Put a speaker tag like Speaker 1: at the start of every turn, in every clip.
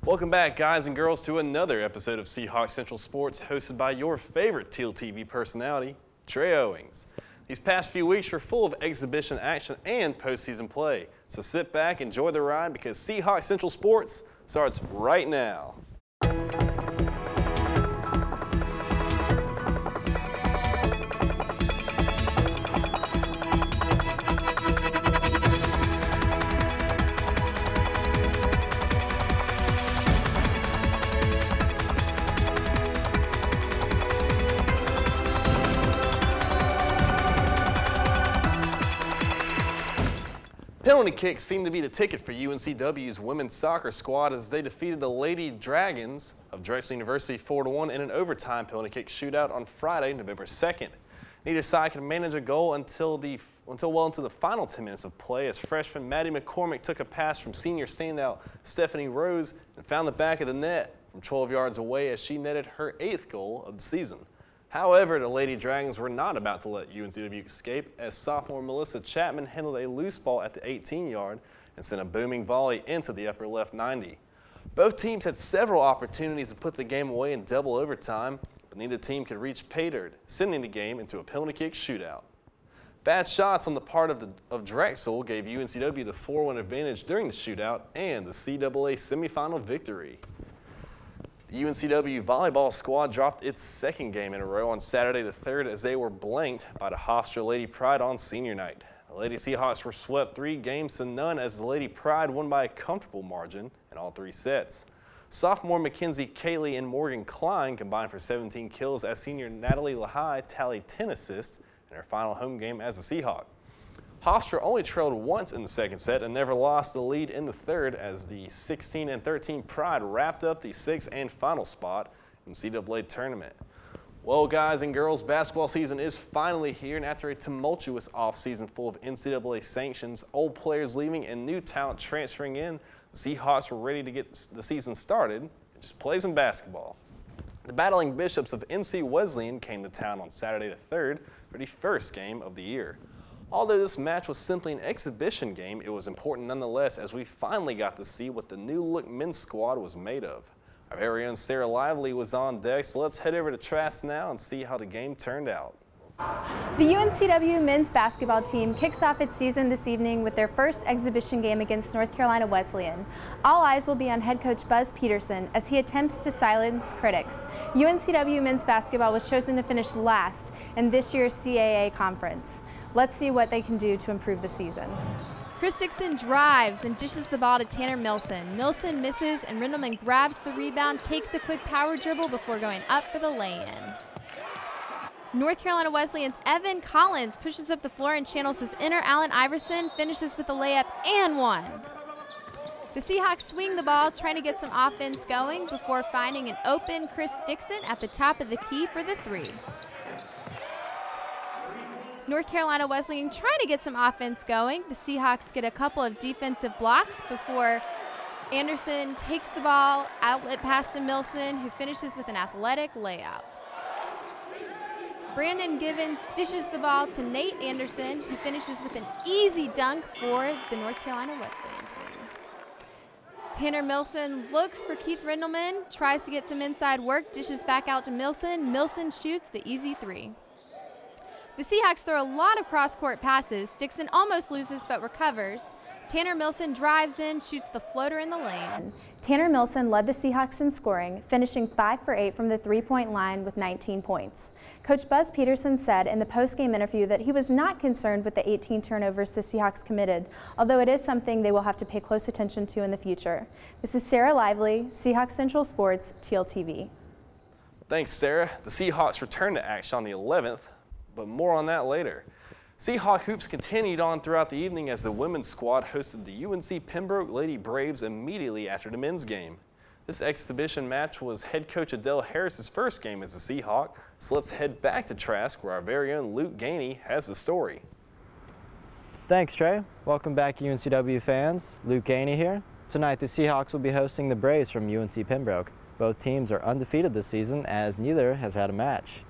Speaker 1: Welcome back, guys and girls, to another episode of Seahawk Central Sports, hosted by your favorite Teal TV personality, Trey Owings. These past few weeks were full of exhibition action and postseason play, so sit back, enjoy the ride, because Seahawk Central Sports starts right now. Penalty kicks seem to be the ticket for UNCW's women's soccer squad as they defeated the Lady Dragons of Drexel University 4-1 in an overtime penalty kick shootout on Friday, November 2nd. Neither side could manage a goal until well into the final 10 minutes of play as freshman Maddie McCormick took a pass from senior standout Stephanie Rose and found the back of the net from 12 yards away as she netted her 8th goal of the season. However, the Lady Dragons were not about to let UNCW escape as sophomore Melissa Chapman handled a loose ball at the 18-yard and sent a booming volley into the upper left 90. Both teams had several opportunities to put the game away in double overtime, but neither team could reach pay dirt, sending the game into a penalty kick shootout. Bad shots on the part of Drexel gave UNCW the 4-1 advantage during the shootout and the CAA semifinal victory. The UNCW volleyball squad dropped its second game in a row on Saturday the 3rd as they were blanked by the Hofstra Lady Pride on senior night. The Lady Seahawks were swept 3-0 as the Lady Pride won by a comfortable margin in all 3 sets. Sophomore Mackenzie Cayley and Morgan Klein combined for 17 kills as senior Natalie Lahai tallied 10 assists in her final home game as a Seahawk. Hofstra only trailed once in the second set and never lost the lead in the third as the 16-13 Pride wrapped up the 6th and final spot in the CAA tournament. Well, guys and girls, basketball season is finally here, and after a tumultuous offseason full of NCAA sanctions, old players leaving, and new talent transferring in, the Seahawks were ready to get the season started and just play some basketball. The Battling Bishops of NC Wesleyan came to town on Saturday the 3rd for the first game of the year. Although this match was simply an exhibition game, it was important nonetheless as we finally got to see what the new-look men's squad was made of. Our very own Sarah Lively was on deck, so let's head over to Trask now and see how the game turned out.
Speaker 2: The UNCW men's basketball team kicks off its season this evening with their first exhibition game against North Carolina Wesleyan. All eyes will be on head coach Buzz Peterson as he attempts to silence critics. UNCW men's basketball was chosen to finish last in this year's CAA conference. Let's see what they can do to improve the season. Chris Dixon drives and dishes the ball to Tanner Milson. Milson misses and Rindleman grabs the rebound, takes a quick power dribble before going up for the lay-in. North Carolina Wesleyan's Evan Collins pushes up the floor and channels his inner Allen Iverson, finishes with a layup and one. The Seahawks swing the ball, trying to get some offense going before finding an open Chris Dixon at the top of the key for the 3. North Carolina Wesleyan trying to get some offense going. The Seahawks get a couple of defensive blocks before Anderson takes the ball, outlet pass to Milson, who finishes with an athletic layup. Brandon Givens dishes the ball to Nate Anderson, who finishes with an easy dunk for the North Carolina Wesleyan team. Tanner Milson looks for Keith Rindleman, tries to get some inside work, dishes back out to Milson. Milson shoots the easy 3. The Seahawks throw a lot of cross-court passes. Dixon almost loses but recovers. Tanner Milson drives in, shoots the floater in the lane. Tanner Milson led the Seahawks in scoring, finishing 5 for 8 from the 3-point line with 19 points. Coach Buzz Peterson said in the post-game interview that he was not concerned with the 18 turnovers the Seahawks committed, although it is something they will have to pay close attention to in the future. This is Sarah Lively, Seahawk Central Sports, Teal TV.
Speaker 1: Thanks, Sarah. The Seahawks return to action on the 11th, but more on that later. Seahawk hoops continued on throughout the evening as the women's squad hosted the UNC Pembroke Lady Braves immediately after the men's game. This exhibition match was head coach Adele Harris's first game as a Seahawk, so let's head back to Trask where our very own Luke Gainey has the story.
Speaker 3: Thanks, Trey. Welcome back, UNCW fans. Luke Gainey here. Tonight, the Seahawks will be hosting the Braves from UNC Pembroke. Both teams are undefeated this season as neither has had a match.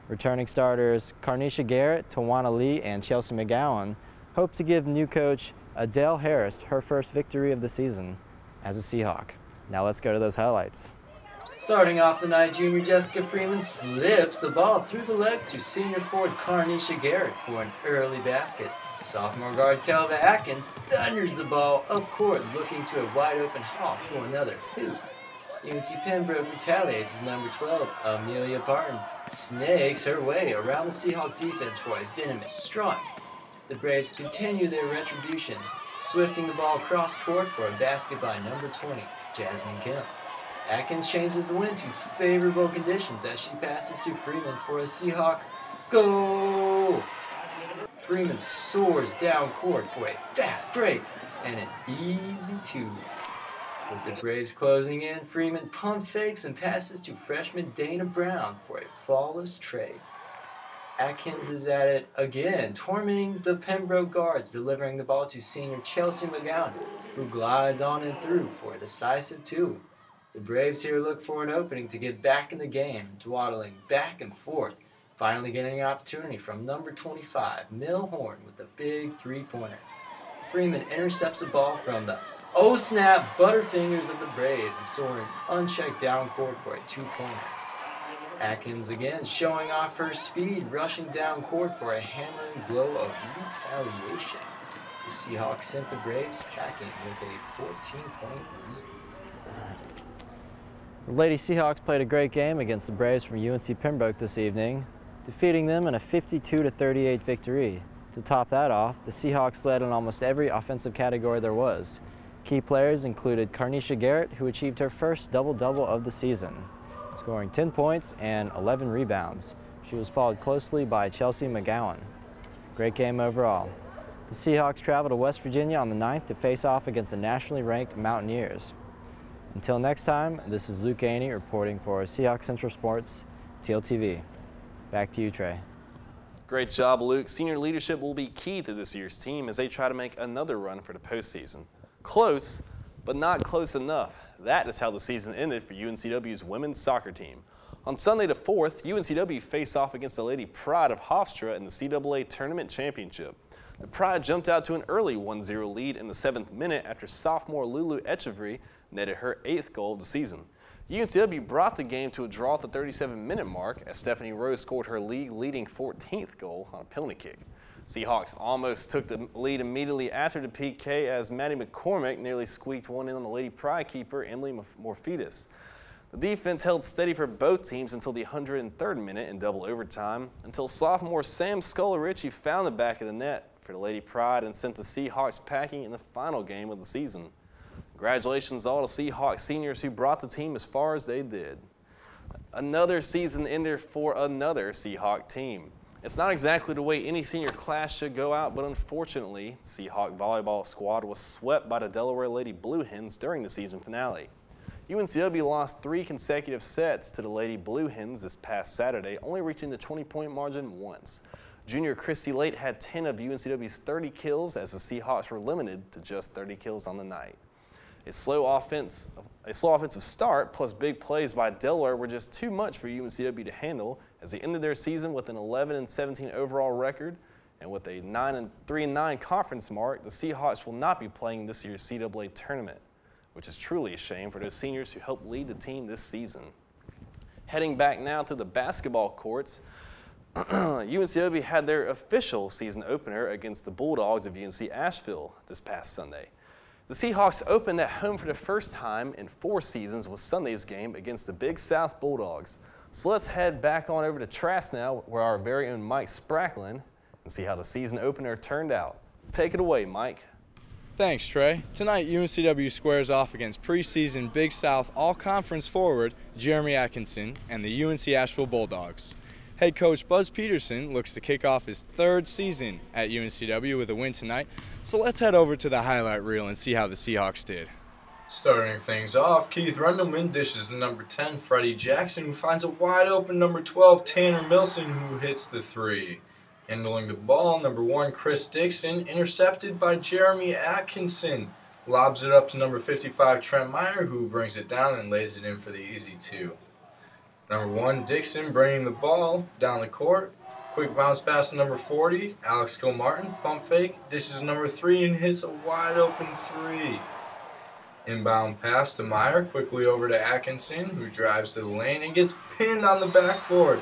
Speaker 3: Returning starters Carnisha Garrett, Tawana Lee, and Chelsea McGowan hope to give new coach Adele Harris her first victory of the season as a Seahawk. Now let's go to those highlights.
Speaker 4: Starting off the night, junior Jessica Freeman slips the ball through the legs to senior forward Carnisha Garrett for an early basket. Sophomore guard Kelvin Atkins thunders the ball up court, looking to a wide open Hawk for another hoop. UNC Pembroke retaliates as number 12, Amelia Barton, snakes her way around the Seahawk defense for a venomous strike. The Braves continue their retribution, swifting the ball across court for a basket by number 20, Jasmine Kemp. Atkins changes the wind to favorable conditions as she passes to Freeman for a Seahawk goal. Freeman soars down court for a fast break and an easy two. With the Braves closing in, Freeman pump fakes and passes to freshman Dana Brown for a flawless trade. Atkins is at it again, tormenting the Pembroke guards, delivering the ball to senior Chelsea McGowan, who glides on and through for a decisive two. The Braves here look for an opening to get back in the game, dawdling back and forth, finally getting an opportunity from number 25, Milhorn, with a big three-pointer. Freeman intercepts the ball from the oh-snap butterfingers of the Braves and soaring unchecked down court for a two-pointer. Atkins again showing off her speed, rushing down court for a hammering blow of retaliation. The Seahawks sent the Braves packing with a 14-point lead.
Speaker 3: The Lady Seahawks played a great game against the Braves from UNC Pembroke this evening, defeating them in a 52-38 victory. To top that off, the Seahawks led in almost every offensive category there was. Key players included Carnisha Garrett, who achieved her first double-double of the season, scoring 10 points and 11 rebounds. She was followed closely by Chelsea McGowan. Great game overall. The Seahawks travel to West Virginia on the 9th to face off against the nationally ranked Mountaineers. Until next time, this is Luke Aney reporting for Seahawks Central Sports, TLTV. Back to you, Trey.
Speaker 1: Great job, Luke. Senior leadership will be key to this year's team as they try to make another run for the postseason. Close, but not close enough. That is how the season ended for UNCW's women's soccer team. On Sunday the 4th, UNCW faced off against the Lady Pride of Hofstra in the CAA Tournament Championship. The Pride jumped out to an early 1-0 lead in the 7th minute after sophomore Lulu Echeverry netted her 8th goal of the season. UNCW brought the game to a draw at the 37-minute mark as Stephanie Rose scored her league-leading 14th goal on a penalty kick. Seahawks almost took the lead immediately after the PK as Maddie McCormick nearly squeaked one in on the Lady Pride keeper, Emily Morphetus. The defense held steady for both teams until the 103rd minute in double overtime, until sophomore Sam Scolarici found the back of the net for the Lady Pride and sent the Seahawks packing in the final game of the season. Congratulations to all the Seahawks seniors who brought the team as far as they did. Another season ended for another Seahawk team. It's not exactly the way any senior class should go out, but unfortunately, the Seahawk volleyball squad was swept by the Delaware Lady Blue Hens during the season finale. UNCW lost 3 consecutive sets to the Lady Blue Hens this past Saturday, only reaching the 20-point margin once. Junior Christy Late had 10 of UNCW's 30 kills as the Seahawks were limited to just 30 kills on the night. A slow offensive start plus big plays by Delaware were just too much for UNCW to handle as they ended their season with an 11-17 overall record, and with a 9-3-9 conference mark, the Seahawks will not be playing this year's CAA tournament, which is truly a shame for those seniors who helped lead the team this season. Heading back now to the basketball courts, UNCW had their official season opener against the Bulldogs of UNC Asheville this past Sunday. The Seahawks opened at home for the first time in 4 seasons with Sunday's game against the Big South Bulldogs. So let's head back on over to Trask now, where our very own Mike Spracklin, and see how the season opener turned out. Take it away, Mike.
Speaker 5: Thanks, Trey. Tonight, UNCW squares off against preseason Big South All-Conference forward Jeremy Atkinson and the UNC Asheville Bulldogs. Head coach Buzz Peterson looks to kick off his 3rd season at UNCW with a win tonight, so let's head over to the highlight reel and see how the Seahawks did.
Speaker 6: Starting things off, Keith Rendleman dishes the number 10, Freddie Jackson, who finds a wide-open number 12, Tanner Milson, who hits the 3. Handling the ball, number 1, Chris Dixon, intercepted by Jeremy Atkinson. Lobs it up to number 55, Trent Meyer, who brings it down and lays it in for the easy 2. Number 1, Dixon, bringing the ball down the court. Quick bounce pass to number 40, Alex Gilmartin, pump fake, dishes number 3 and hits a wide-open 3. Inbound pass to Meyer, quickly over to Atkinson, who drives to the lane and gets pinned on the backboard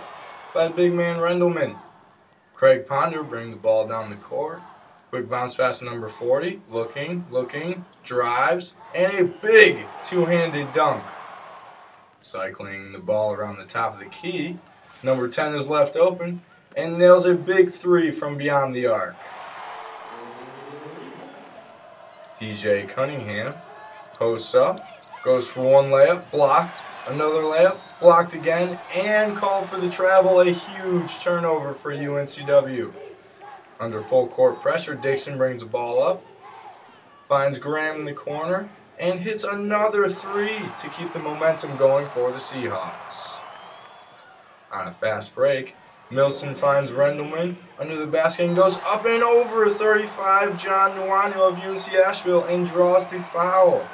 Speaker 6: by big man Rendleman. Craig Ponder bring the ball down the court. Quick bounce pass to number 40, looking, drives, and a big two-handed dunk. Cycling the ball around the top of the key, number 10 is left open and nails a big three from beyond the arc. DJ Cunningham posts up, goes for one layup, blocked, another layup, blocked again, and called for the travel, a huge turnover for UNCW. Under full court pressure, Dixon brings the ball up, finds Graham in the corner, and hits another three to keep the momentum going for the Seahawks. On a fast break, Milson finds Rendleman under the basket and goes up and over 35 John Nuano of UNC Asheville and draws the foul.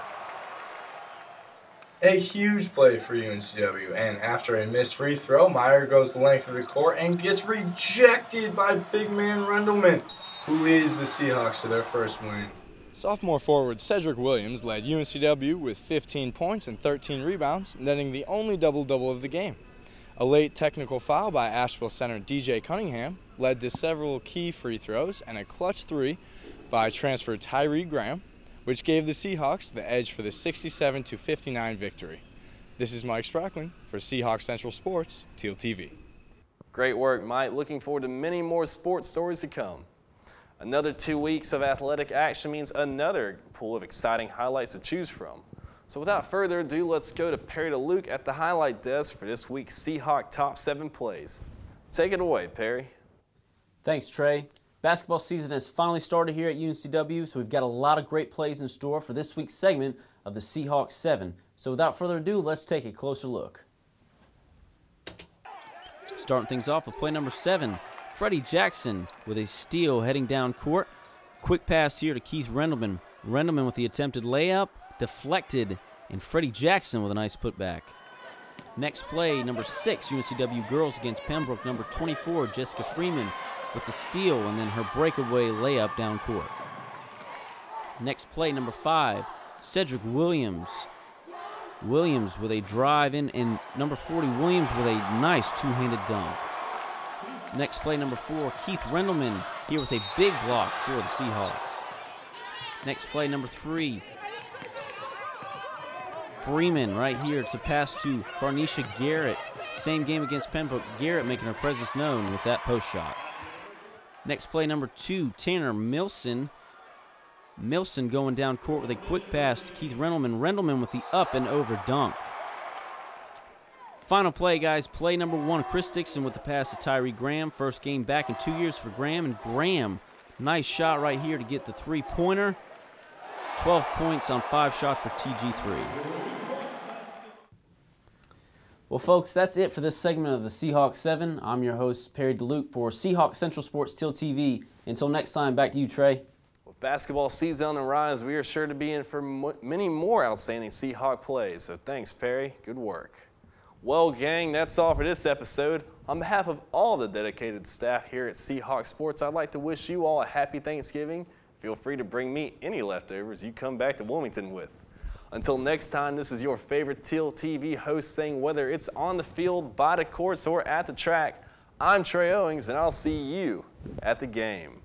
Speaker 6: A huge play for UNCW, and after a missed free throw, Meyer goes the length of the court and gets rejected by big man Rendleman, who leads the Seahawks to their first win.
Speaker 5: Sophomore forward Cedric Williams led UNCW with 15 points and 13 rebounds, netting the only double-double of the game. A late technical foul by Asheville center DJ Cunningham led to several key free throws and a clutch three by transfer Tyree Graham, which gave the Seahawks the edge for the 67-59 victory. This is Mike Sprackling for Seahawks Central Sports, Teal TV.
Speaker 1: Great work, Mike. Looking forward to many more sports stories to come. Another 2 weeks of athletic action means another pool of exciting highlights to choose from. So without further ado, let's go to Perry DeLuke at the highlight desk for this week's Seahawk Top 7 Plays. Take it away, Perry.
Speaker 7: Thanks, Trey. Basketball season has finally started here at UNCW, so we've got a lot of great plays in store for this week's segment of the Seahawks 7. So without further ado, let's take a closer look. Starting things off with play number 7. Freddie Jackson with a steal heading down court. Quick pass here to Keith Rendleman. Rendleman with the attempted layup, deflected, and Freddie Jackson with a nice putback. Next play, number 6, UNCW girls against Pembroke. Number 24, Jessica Freeman with the steal and then her breakaway layup down court. Next play, number 5, Cedric Williams. Williams with a drive in, and number 40, Williams with a nice two-handed dunk. Next play, number 4, Keith Rendleman here with a big block for the Seahawks. Next play, number 3, Freeman right here to pass to Carnisha Garrett. Same game against Pembroke. Garrett making her presence known with that post shot. Next play, number 2, Tanner Milson. Milson going down court with a quick pass to Keith Rendleman. Rendleman with the up and over dunk. Final play, guys. Play number 1, Chris Dixon with the pass to Tyree Graham. First game back in 2 years for Graham. And Graham, nice shot right here to get the three-pointer. 12 points on 5 shots for TG3. Well, folks, that's it for this segment of the Seahawks 7. I'm your host, Perry DeLuke, for Seahawks Central Sports Teal TV. Until next time, back to you, Trey.
Speaker 1: With basketball season on the rise, we are sure to be in for many more outstanding Seahawk plays. So thanks, Perry. Good work. Well, gang, that's all for this episode. On behalf of all the dedicated staff here at Seahawk Sports, I'd like to wish you all a happy Thanksgiving. Feel free to bring me any leftovers you come back to Wilmington with. Until next time, this is your favorite Teal TV host saying whether it's on the field, by the courts, or at the track, I'm Trey Owings, and I'll see you at the game.